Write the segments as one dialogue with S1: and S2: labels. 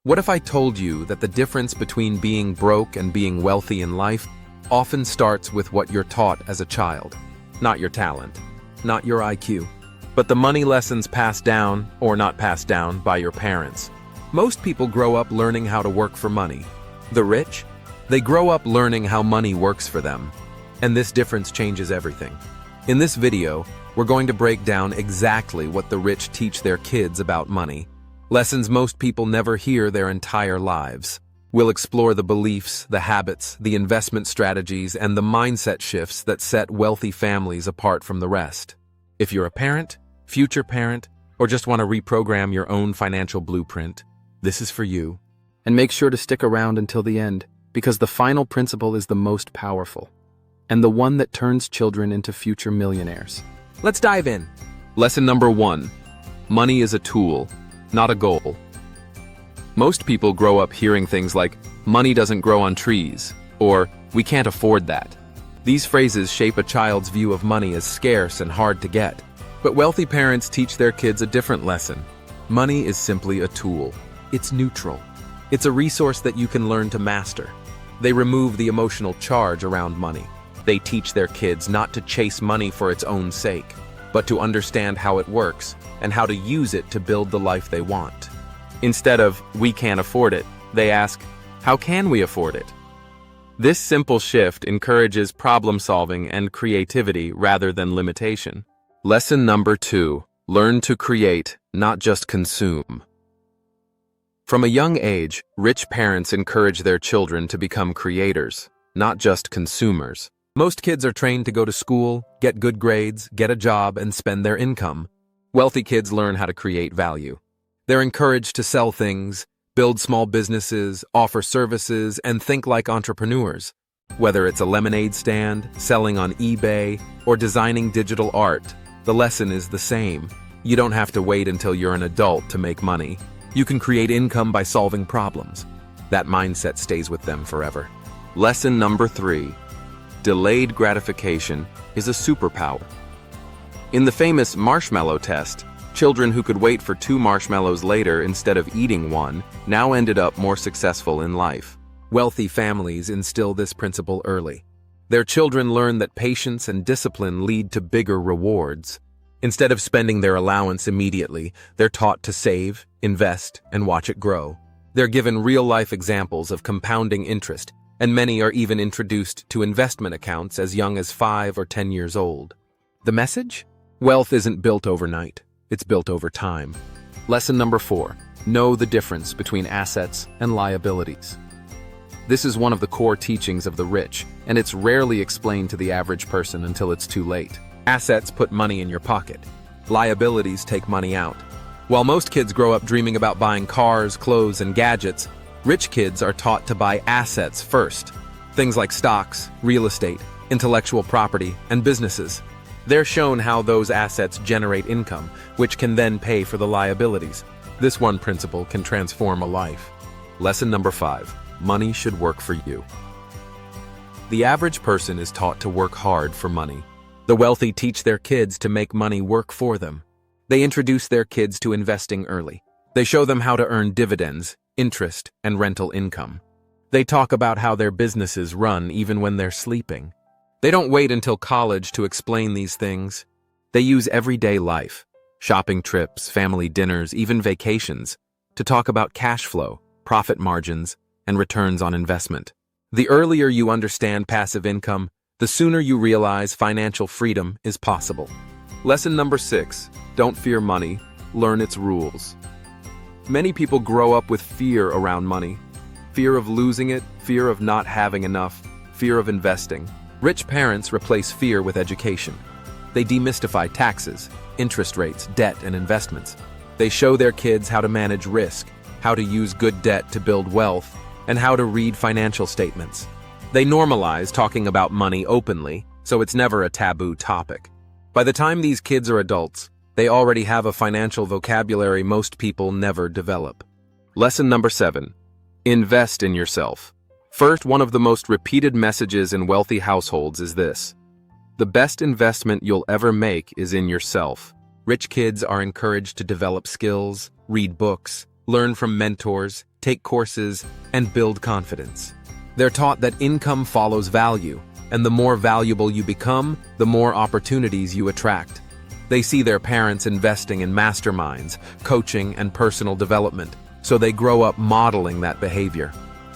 S1: What if I told you that the difference between being broke and being wealthy in life often starts with what you're taught as a child? Not your talent, not your IQ, but the money lessons passed down or not passed down by your parents. Most people grow up learning how to work for money. The rich? They grow up learning how money works for them. And this difference changes everything. In this video, we're going to break down exactly what the rich teach their kids about money. Lessons most people never hear their entire lives. We'll explore the beliefs, the habits, the investment strategies, and the mindset shifts that set wealthy families apart from the rest. If you're a parent, future parent, or just want to reprogram your own financial blueprint, this is for you. And make sure to stick around until the end, because the final principle is the most powerful, and the one that turns children into future millionaires. Let's dive in. Lesson number 1. Money is a tool, not a goal. Most people grow up hearing things like, money doesn't grow on trees, or we can't afford that. These phrases shape a child's view of money as scarce and hard to get. But wealthy parents teach their kids a different lesson. Money is simply a tool. It's neutral. It's a resource that you can learn to master. They remove the emotional charge around money. They teach their kids not to chase money for its own sake, but to understand how it works and how to use it to build the life they want. Instead of, we can't afford it, they ask, how can we afford it? This simple shift encourages problem solving and creativity rather than limitation. Lesson number 2. Learn to create, not just consume. From a young age, rich parents encourage their children to become creators, not just consumers. Most kids are trained to go to school, get good grades, get a job, and spend their income. Wealthy kids learn how to create value. They're encouraged to sell things, build small businesses, offer services, and think like entrepreneurs. Whether it's a lemonade stand, selling on eBay, or designing digital art, the lesson is the same. You don't have to wait until you're an adult to make money. You can create income by solving problems. That mindset stays with them forever. Lesson number 3. Delayed gratification is a superpower. In the famous marshmallow test, children who could wait for 2 marshmallows later instead of eating one now ended up more successful in life. Wealthy families instill this principle early. Their children learn that patience and discipline lead to bigger rewards. Instead of spending their allowance immediately, they're taught to save, invest, and watch it grow. They're given real-life examples of compounding interest, and many are even introduced to investment accounts as young as 5 or 10 years old. The message? Wealth isn't built overnight. It's built over time. Lesson number 4. Know the difference between assets and liabilities. This is one of the core teachings of the rich, and it's rarely explained to the average person until it's too late. Assets put money in your pocket. Liabilities take money out. While most kids grow up dreaming about buying cars, clothes, and gadgets, rich kids are taught to buy assets first. Things like stocks, real estate, intellectual property, and businesses. They're shown how those assets generate income, which can then pay for the liabilities. This one principle can transform a life. Lesson number 5. Money should work for you. The average person is taught to work hard for money. The wealthy teach their kids to make money work for them. They introduce their kids to investing early. They show them how to earn dividends, interest, and rental income. They talk about how their businesses run even when they're sleeping. They don't wait until college to explain these things. They use everyday life, shopping trips, family dinners, even vacations, to talk about cash flow, profit margins, and returns on investment. The earlier you understand passive income, the sooner you realize financial freedom is possible. Lesson number 6. Don't fear money. Learn its rules. Many people grow up with fear around money. Fear of losing it, fear of not having enough, fear of investing. Rich parents replace fear with education. They demystify taxes, interest rates, debt, and investments. They show their kids how to manage risk, how to use good debt to build wealth, and how to read financial statements. They normalize talking about money openly, so it's never a taboo topic. By the time these kids are adults, they already have a financial vocabulary most people never develop. Lesson number 7. Invest in yourself. First, one of the most repeated messages in wealthy households is this: the best investment you'll ever make is in yourself. Rich kids are encouraged to develop skills, read books, learn from mentors, take courses, and build confidence. They're taught that income follows value, and the more valuable you become, the more opportunities you attract. They see their parents investing in masterminds, coaching, and personal development, so they grow up modeling that behavior.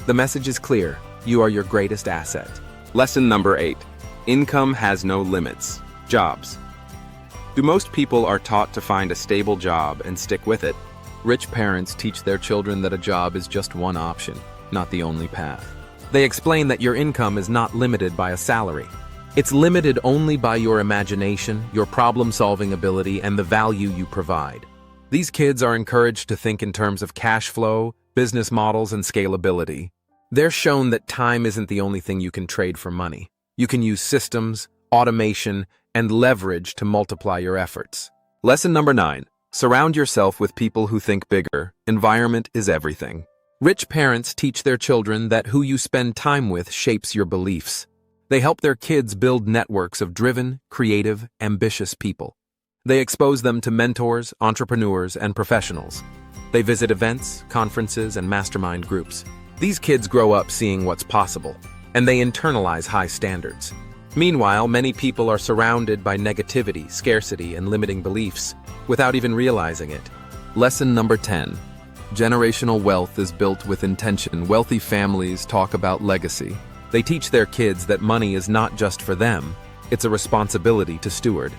S1: The message is clear: you are your greatest asset.
S2: Lesson number 8. Income has no limits. Jobs. Do most people are taught to find a stable job and stick with it?
S1: Rich parents teach their children that a job is just one option, not the only path. They explain that your income is not limited by a salary. It's limited only by your imagination, your problem-solving ability, and the value you provide. These kids are encouraged to think in terms of cash flow, business models, and scalability. They're shown that time isn't the only thing you can trade for money. You can use systems, automation, and leverage to multiply your efforts.
S2: Lesson number 9. Surround yourself with people who think bigger. Environment is everything.
S1: Rich parents teach their children that who you spend time with shapes your beliefs. They help their kids build networks of driven, creative, ambitious people. They expose them to mentors, entrepreneurs, and professionals. They visit events, conferences, and mastermind groups. These kids grow up seeing what's possible, and they internalize high standards. Meanwhile, many people are surrounded by negativity, scarcity, and limiting beliefs, without even realizing it.
S2: Lesson number 10. Generational wealth is built with intention. Wealthy families talk about legacy.
S1: They teach their kids that money is not just for them, it's a responsibility to steward.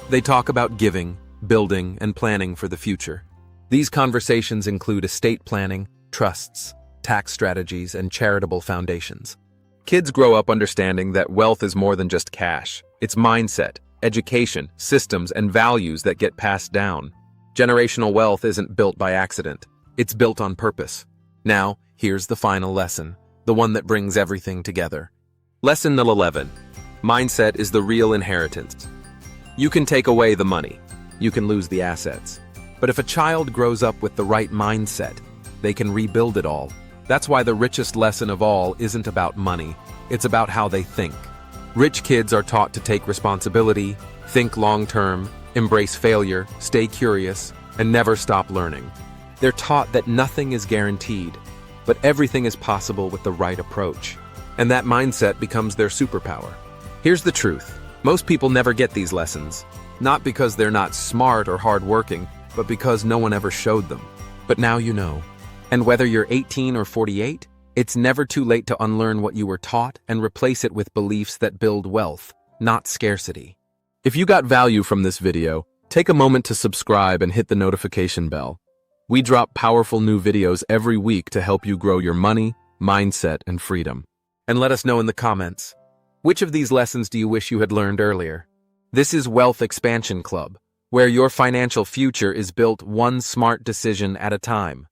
S1: They talk about giving, building, and planning for the future. These conversations include estate planning, trusts, tax strategies, and charitable foundations.
S2: Kids grow up understanding that wealth is more than just cash. It's mindset, education, systems, and values that get passed down.
S1: Generational wealth isn't built by accident. It's built on purpose. Now, here's the final lesson, the one that brings everything together.
S2: Lesson 11. Mindset is the real inheritance.
S1: You can take away the money. You can lose the assets. But if a child grows up with the right mindset, they can rebuild it all. That's why the richest lesson of all isn't about money. It's about how they think. Rich kids are taught to take responsibility, think long-term, embrace failure, stay curious, and never stop learning. They're taught that nothing is guaranteed, but everything is possible with the right approach. And that mindset becomes their superpower. Here's the truth. Most people never get these lessons, not because they're not smart or hardworking, but because no one ever showed them. But now you know. And whether you're 18 or 48, it's never too late to unlearn what you were taught and replace it with beliefs that build wealth, not scarcity.
S2: If you got value from this video, take a moment to subscribe and hit the notification bell. We drop powerful new videos every week to help you grow your money, mindset, and freedom.
S1: And let us know in the comments, which of these lessons do you wish you had learned earlier? This is Wealth Expansion Club, where your financial future is built one smart decision at a time.